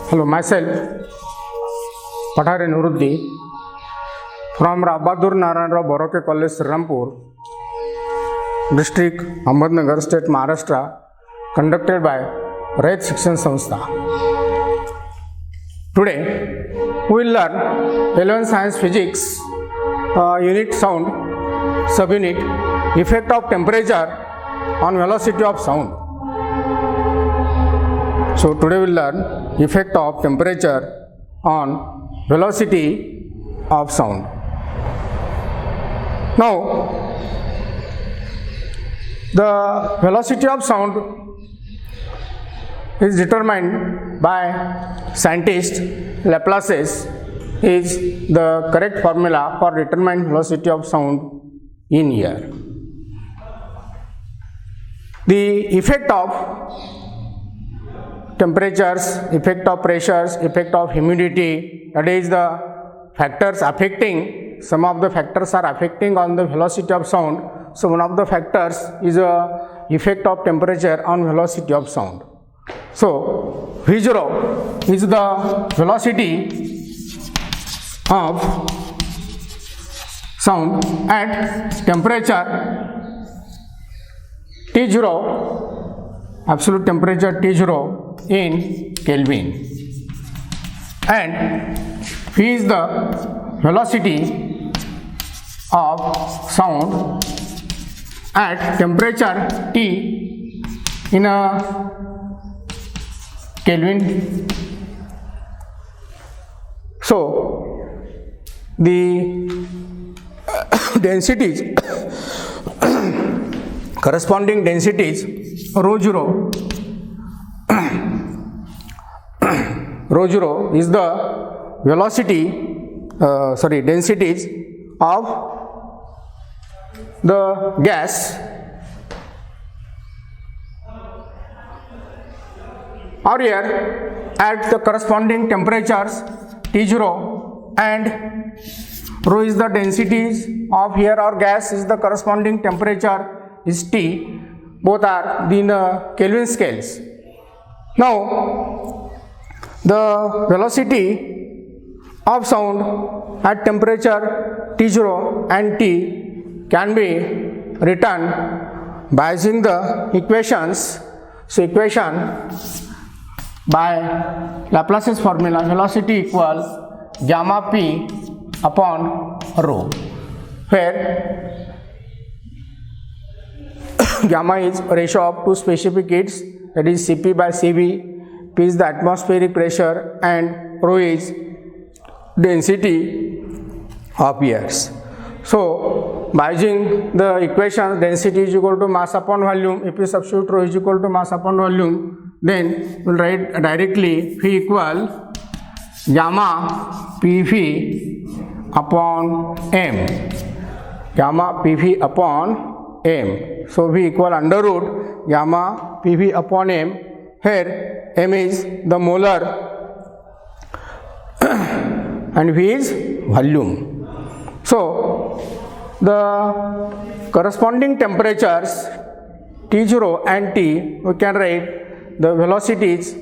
Hello, myself Pathare Nuruddin from Bahadur Narayan Rao Boroke College, Srirampur, District Ahmednagar, State Maharashtra, conducted by Rayat Shikshan Sanstha. Today we will learn 11th Science Physics Unit Sound Subunit Effect of Temperature on Velocity of Sound. So today we will learn effect of temperature on velocity of sound. Now the velocity of sound is determined by scientist. Laplace is the correct formula for determining velocity of sound in air. The effect of temperatures, effect of pressures, effect of humidity, that is the factors affecting, some of the factors are affecting on the velocity of sound. So one of the factors is a effect of temperature on velocity of sound. So V0 is the velocity of sound at temperature T0, absolute temperature T0 in Kelvin, and V is the velocity of sound at temperature T in a Kelvin. So the densities corresponding densities rho 0 is the velocity densities of the gas or air at the corresponding temperatures T0, and rho is the densities of air or gas is the corresponding temperature is T. Both are in Kelvin scales. Now the velocity of sound at temperature T0 and T can be written by using the equations. So equation by Laplace's formula, velocity equal gamma p upon rho, where gamma is ratio of two specific heats, that is Cp by Cv. P is the atmospheric pressure and rho is density of airs. So by using the equation density is equal to mass upon volume, if we substitute rho is equal to mass upon volume, then we will write directly V equal gamma PV upon m, gamma PV upon m. So V equal under root gamma PV upon m, here m is the molar and V is volume. So the corresponding temperatures T0 and T, we can write the velocities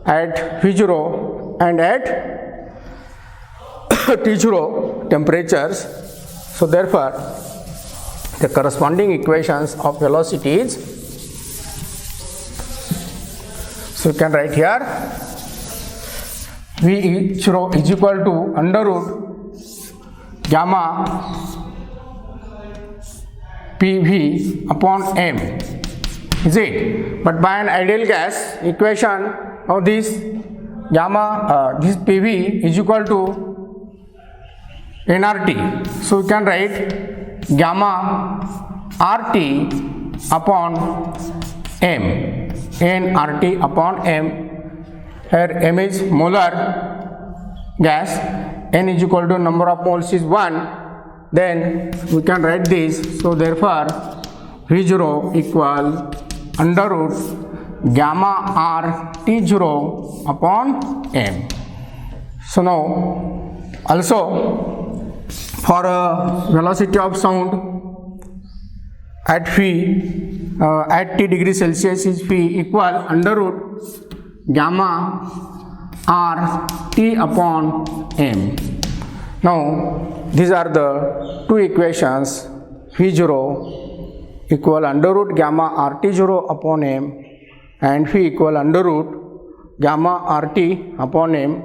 at V0 and at T0 temperatures. So therefore the corresponding equations of velocities, so you can write here V0 is equal to under root gamma PV upon m, is it? But by an ideal gas, equation of this gamma, this PV is equal to nRT. So you can write gamma RT upon m, nRT upon m. Here m is molar gas, n is equal to number of moles is 1, then we can write this. So therefore V0 equal under root gamma R T0 upon m. So now also for velocity of sound at V at T degree Celsius is phi equal under root gamma r t upon m. Now these are the two equations. V0 equal under root gamma RT0 upon m and V equal under root gamma RT upon m,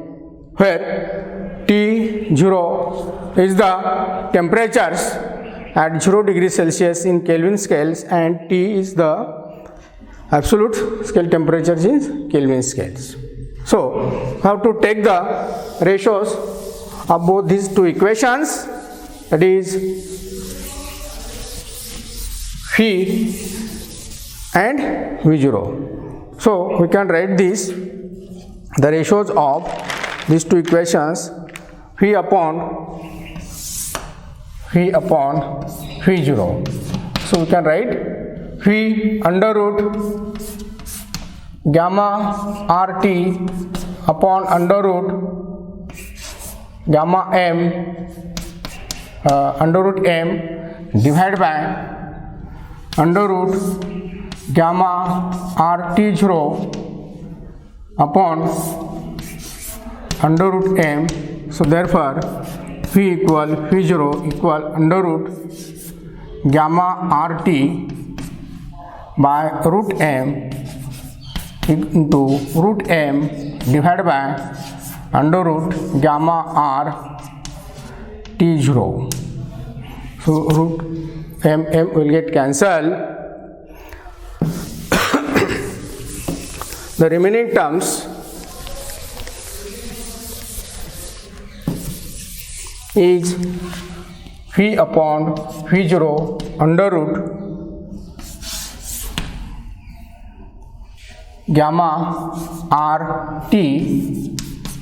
where T0 is the temperatures at 0 degrees Celsius in Kelvin scales and T is the absolute scale temperatures in Kelvin scales. So we have to take the ratios of both these two equations, that is V and V0. So we can write this, the ratios of these two equations, V upon V0. So we can write V under root gamma RT upon under root gamma m under root m divided by under root gamma RT0 upon under root m. So therefore V equal V0 equal under root gamma RT by root m into root m divided by under root gamma R T0. So root m will get cancelled. The remaining terms is V upon V0 under root gamma RT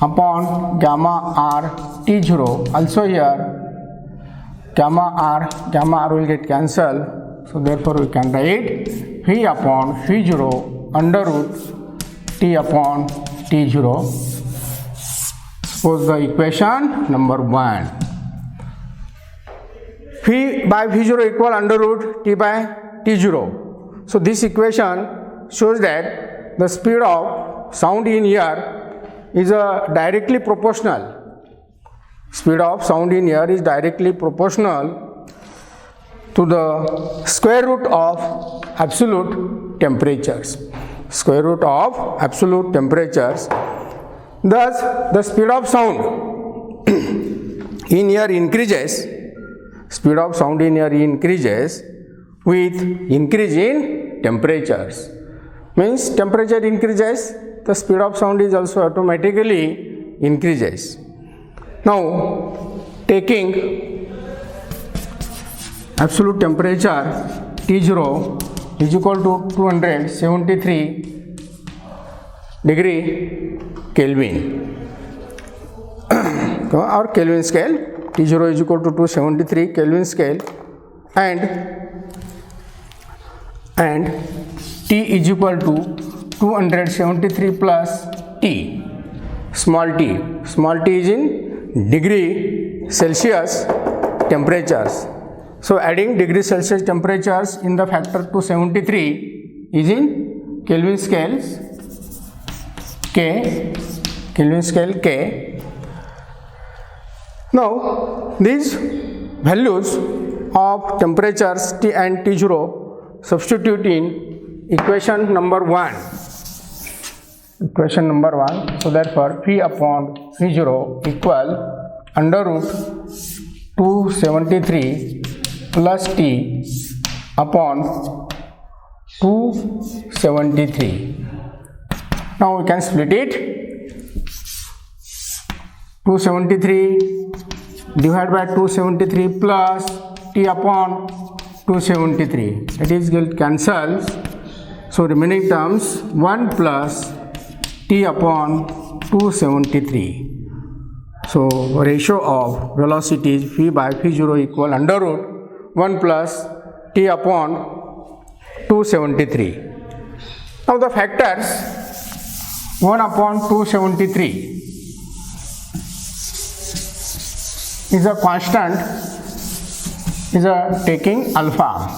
upon gamma R T0. Also here gamma R will get cancelled. So therefore we can write V upon V0 under root T upon T0. Suppose the equation number 1. V by V0 equal under root T by T0. So this equation shows that the speed of sound in air is directly proportional. Speed of sound in air is directly proportional to the square root of absolute temperatures. Square root of absolute temperatures. Thus, the speed of sound in air increases. Speed of sound in air increases with increase in temperatures. Means temperature increases, the speed of sound is also automatically increases. Now, taking absolute temperature T0 is equal to 273 degree Kelvin or Kelvin scale. T0 is equal to 273 Kelvin scale and T is equal to 273 plus T. Small t is in degree Celsius temperatures. So adding degree Celsius temperatures in the factor 273 is in Kelvin scales K, Kelvin scale K. Now these values of temperatures T and T0 substitute in equation number 1. Equation number 1. So therefore V upon V0 equal under root 273 plus T upon 273. Now we can split it. 273 divided by 273 plus T upon 273. That is get cancelled. So remaining terms 1 plus T upon 273. So ratio of velocities V by V0 equal under root 1 plus T upon 273. Now the factors 1 upon 273 is a constant, is a taking alpha.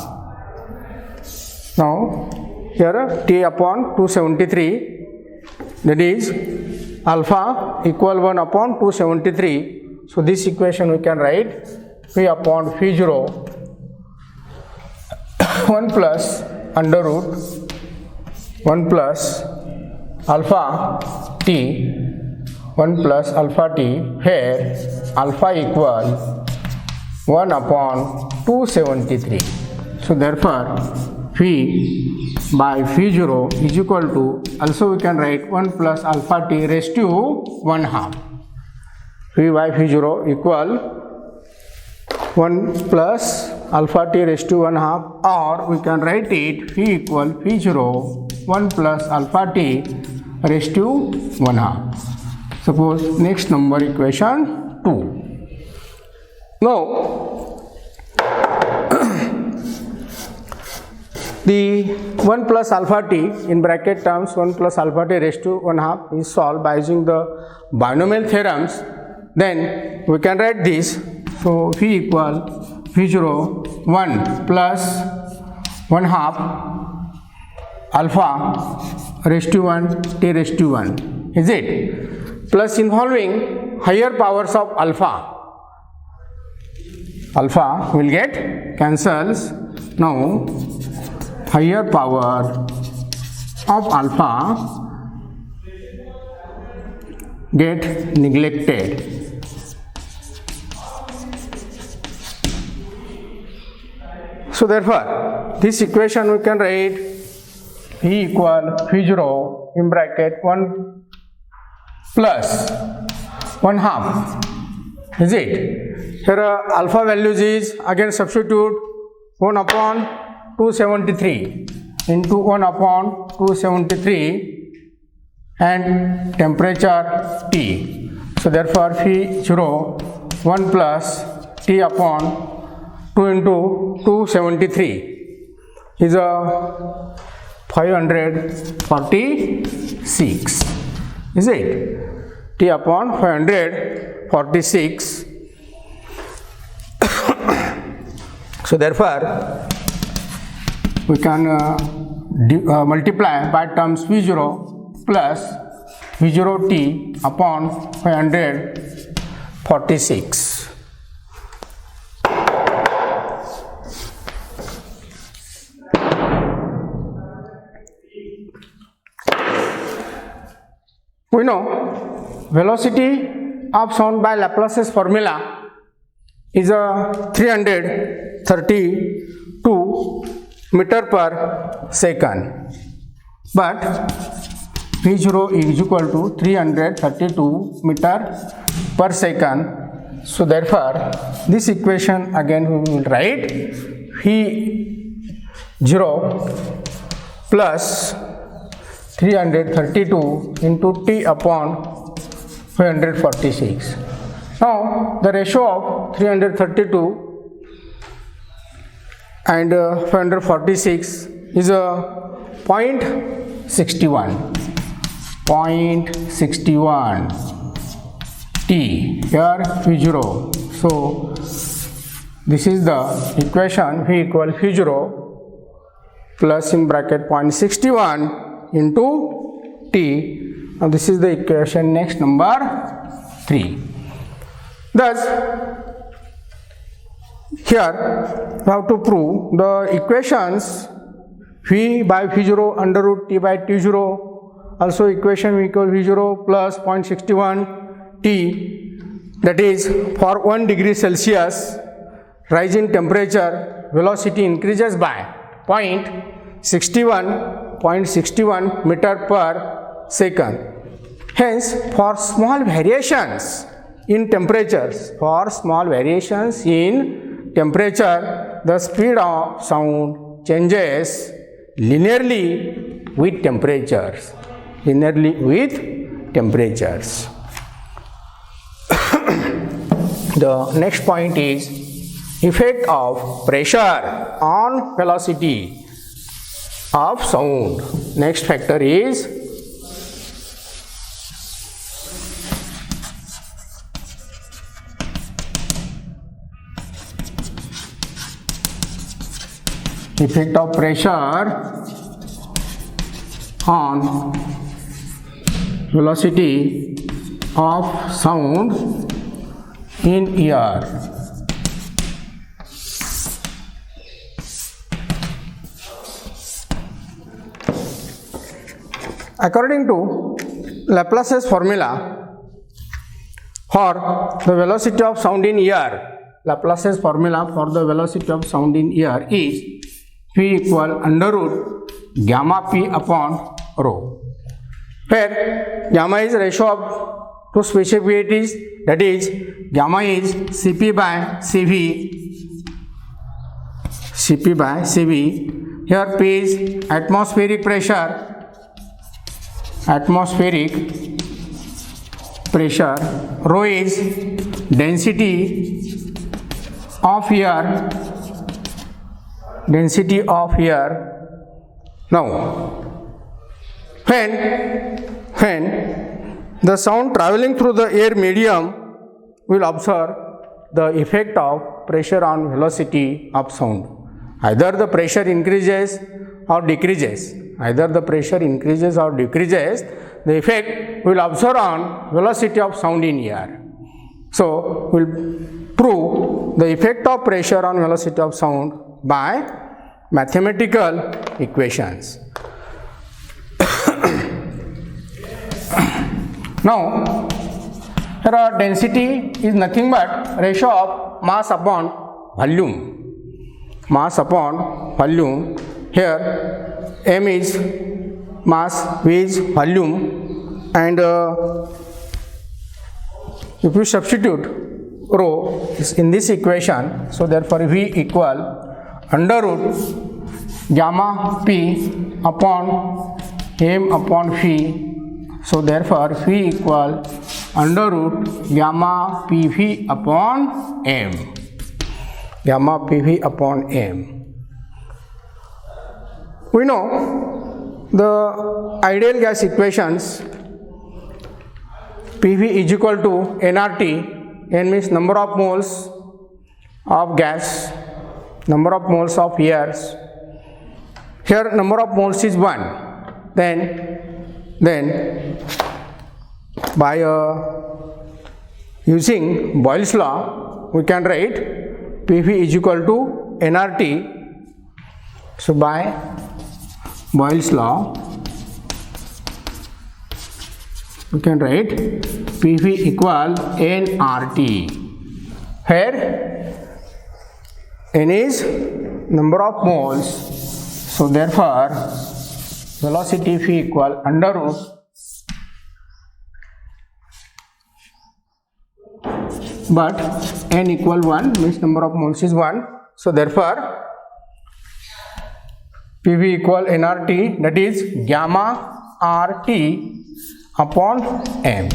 Now here T upon 273, that is alpha equal 1 upon 273. So this equation we can write phi upon phi 0 1 plus under root 1 plus alpha t 1 plus alpha t, where alpha equal 1 upon 273. So therefore phi by phi 0 is equal to, also we can write 1 plus alpha t raised to 1 half. Phi by phi 0 equal 1 plus alpha t raised to 1 half, or we can write it phi equal phi 0 1 plus alpha t raised to 1 half. Suppose next number equation 2. Now the 1 plus alpha t in bracket terms 1 plus alpha t raised to 1 half is solved by using the binomial theorems. Then we can write this. So phi equal phi 0 1 plus 1 half alpha raised to 1 t raised to 1, is it? Plus involving higher powers of alpha. Alpha will get cancels. Now higher power of alpha get neglected. So therefore this equation we can write phi equal phi 0 in bracket 1 plus 1 half, is it? Here alpha values is, again substitute 1 upon 273 into 1 upon 273 and temperature T. So therefore phi 0 1 plus T upon 2 into 273 is a 546, is it? T upon 546. So therefore we can multiply by terms V0 plus V0t upon 546. We know velocity of sound by Laplace's formula is a 332 meter per second, but V0 is equal to 332 meter per second. So therefore this equation again we will write V0 plus 332 into T upon 546. Now the ratio of 332 and 546 is a 0.61. 0.61 T, here V0. So this is the equation V equal V0 plus in bracket 0.61 into T. Now this is the equation next number 3. Thus here we have to prove the equations V by V0 under root T by T0, also equation V equal V0 plus 0.61 T, that is for 1 degree Celsius rise in temperature velocity increases by 0.61 meter per second. Hence for small variations in temperatures, the speed of sound changes linearly with temperatures. The next point is effect of pressure on velocity of sound. Next factor is effect of pressure on velocity of sound in ear. According to Laplace's formula for the velocity of sound in ear, Laplace's formula for the velocity of sound in ear is P equal under root gamma P upon rho, where gamma is ratio of two specificities, that is gamma is Cp by Cv, Cp by Cv. Here P is atmospheric pressure, rho is density of air, Now, when the sound traveling through the air medium will observe the effect of pressure on velocity of sound. Either the pressure increases or decreases. The effect will observe on velocity of sound in air. So, we will prove the effect of pressure on velocity of sound by mathematical equations. Now, here our density is nothing but ratio of mass upon volume. Here m is mass, v is volume, and if you substitute rho is in this equation, so therefore v equal under root gamma p upon m upon v. So therefore v equal under root gamma pv upon m. We know the ideal gas equations. PV is equal to nRT. N means number of moles of gas, number of moles of air. Here number of moles is 1. Then by using Boyle's law, we can write PV is equal to nRT. So by Boyle's law, we can write PV equal nRT, where n is number of moles. So therefore velocity V equal under root but n equal 1 means number of moles is 1. So therefore PV equal nRT, that is gamma RT upon m.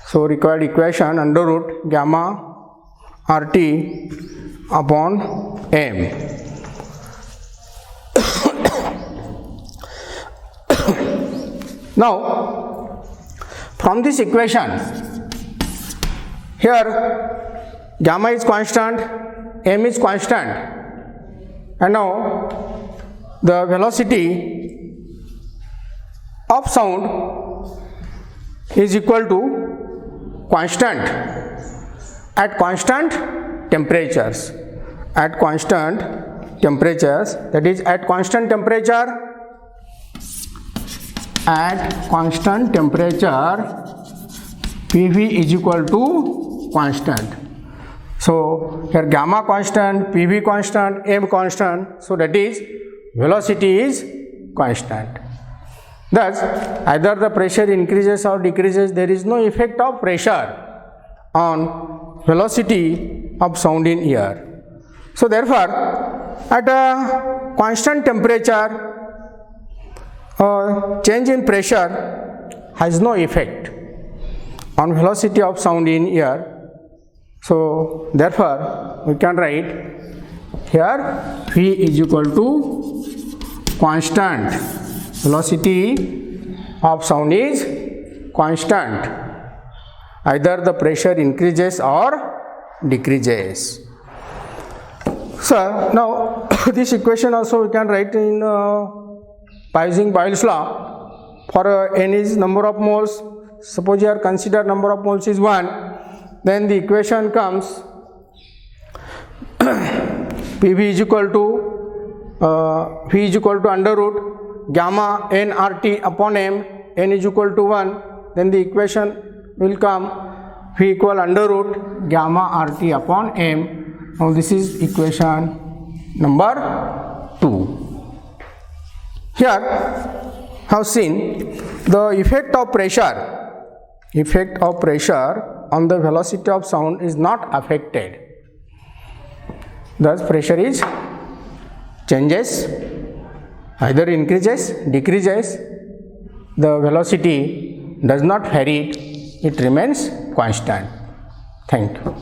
So required equation under root gamma RT upon m. Now from this equation, here gamma is constant, m is constant, and now the velocity of sound is equal to constant at constant temperatures. That is at constant temperature. PV is equal to constant. So here gamma constant, PV constant, m constant. So that is velocity is constant. Thus either the pressure increases or decreases, there is no effect of pressure on velocity of sound in air. So therefore at a constant temperature, change in pressure has no effect on velocity of sound in air. So therefore we can write here V is equal to constant. Velocity of sound is constant. Either the pressure increases or decreases. So now this equation also we can write in by using Boyle's law. for n is number of moles, suppose here consider number of moles is 1, then the equation comes PV is equal to V is equal to under root gamma n RT upon m, n is equal to 1, then the equation will come V equal under root gamma RT upon m. Now this is equation number 2. Here have seen the effect of pressure on the velocity of sound is not affected. Thus pressure is changes, either increases, decreases, the velocity does not vary, it remains constant. Thank you.